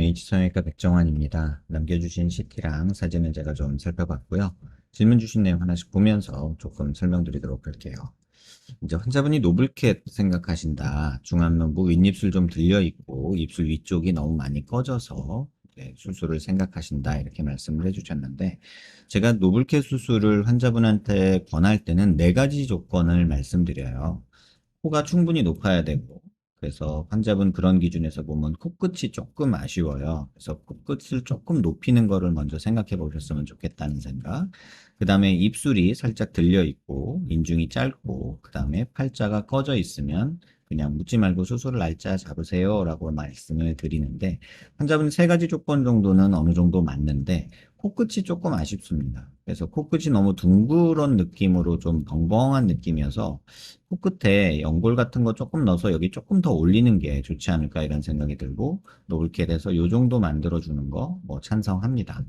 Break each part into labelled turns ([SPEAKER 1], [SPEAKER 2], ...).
[SPEAKER 1] NH 성형외과 백정환입니다. 남겨주신 CT랑 사진을 제가 좀 살펴봤고요. 질문 주신 내용 하나씩 보면서 조금 설명드리도록 할게요. 이제 환자분이 노블캣 생각하신다. 중안면부 윗입술 좀 들려있고 입술 위쪽이 너무 많이 꺼져서 수술을 생각하신다. 이렇게 말씀을 해주셨는데 제가 노블캣 수술을 환자분한테 권할 때는 네 가지 조건을 말씀드려요. 코가 충분히 높아야 되고, 그래서 환자분 그런 기준에서 보면 코끝이 조금 아쉬워요. 그래서 코끝을 조금 높이는 거를 먼저 생각해 보셨으면 좋겠다는 생각. 그 다음에 입술이 살짝 들려 있고 인중이 짧고, 그 다음에 팔자가 꺼져 있으면 그냥 묻지 말고 수술을 날짜 잡으세요 라고 말씀을 드리는데, 환자분 세 가지 조건 정도는 어느 정도 맞는데 코끝이 조금 아쉽습니다. 그래서 코끝이 너무 둥그런 느낌으로 좀 벙벙한 느낌이어서 코끝에 연골 같은 거 조금 넣어서 여기 조금 더 올리는 게 좋지 않을까 이런 생각이 들고, 노블캣 해서 요 정도 만들어 주는 거 뭐 찬성합니다.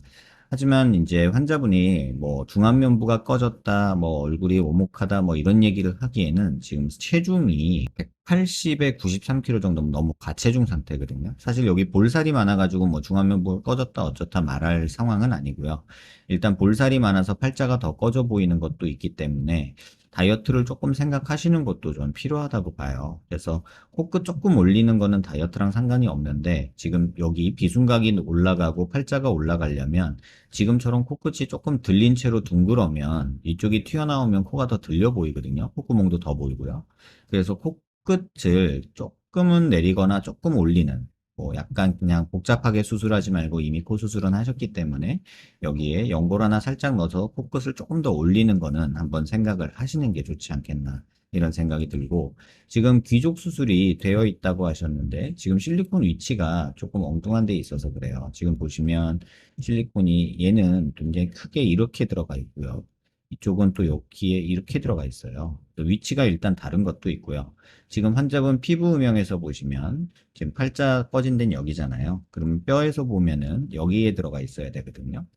[SPEAKER 1] 하지만 이제 환자분이 뭐 중안면부가 꺼졌다, 뭐 얼굴이 오목하다, 뭐 이런 얘기를 하기에는 지금 체중이 180에 93kg 정도면 너무 과체중 상태거든요. 사실 여기 볼살이 많아가지고 뭐 중안면부가 꺼졌다 어쩌다 말할 상황은 아니고요. 일단 볼살이 많아서 팔자가 더 꺼져 보이는 것도 있기 때문에 다이어트를 조금 생각하시는 것도 좀 필요하다고 봐요. 그래서 코끝 조금 올리는 거는 다이어트랑 상관이 없는데, 지금 여기 비순각이 올라가고 팔자가 올라가려면 지금처럼 코끝이 조금 들린 채로 둥그러면 이쪽이 튀어나오면 코가 더 들려 보이거든요. 콧구멍도 더 보이고요. 그래서 코끝을 조금은 내리거나 조금 올리는, 뭐 약간 그냥 복잡하게 수술하지 말고 이미 코 수술은 하셨기 때문에 여기에 연골 하나 살짝 넣어서 코끝을 조금 더 올리는 거는 한번 생각을 하시는 게 좋지 않겠나 이런 생각이 들고, 지금 귀족 수술이 되어 있다고 하셨는데 지금 실리콘 위치가 조금 엉뚱한 데 있어서 그래요. 지금 보시면 실리콘이 얘는 굉장히 크게 이렇게 들어가 있고요. 이쪽은 또 여기에 이렇게 들어가 있어요. 또 위치가 일단 다른 것도 있고요. 지금 환자분 피부 음영에서 보시면 지금 팔자 꺼진 데는 여기잖아요. 그러면 뼈에서 보면은 여기에 들어가 있어야 되거든요.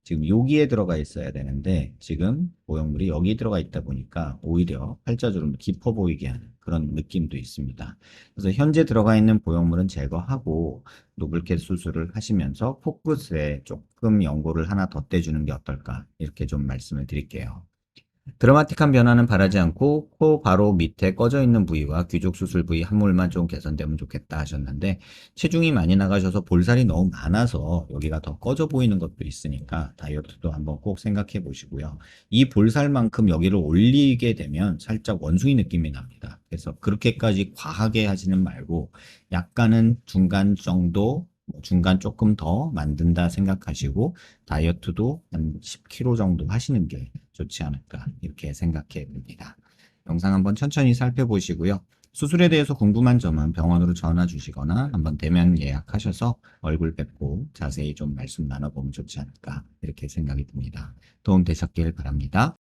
[SPEAKER 1] 지금 여기에 들어가 있어야 되는데 지금 모형물이 여기 들어가 있다 보니까 오히려 팔자주름 깊어 보이게 하는 그런 느낌도 있습니다. 그래서 현재 들어가 있는 보형물은 제거하고 노블캣 수술을 하시면서 코끝에 조금 연고를 하나 덧대주는 게 어떨까 이렇게 좀 말씀을 드릴게요. 드라마틱한 변화는 바라지 않고 코 바로 밑에 꺼져 있는 부위와 귀족 수술 부위 한 몰만 좀 개선되면 좋겠다 하셨는데, 체중이 많이 나가셔서 볼살이 너무 많아서 여기가 더 꺼져 보이는 것도 있으니까 다이어트도 한번 꼭 생각해 보시고요. 이 볼살만큼 여기를 올리게 되면 살짝 원숭이 느낌이 납니다. 그래서 그렇게까지 과하게 하지는 말고 약간은 중간 정도, 중간 조금 더 만든다 생각하시고 다이어트도 한 10kg 정도 하시는 게 좋지 않을까 이렇게 생각해 봅니다. 영상 한번 천천히 살펴보시고요. 수술에 대해서 궁금한 점은 병원으로 전화 주시거나 한번 대면 예약하셔서 얼굴 뵙고 자세히 좀 말씀 나눠보면 좋지 않을까 이렇게 생각이 듭니다. 도움 되셨길 바랍니다.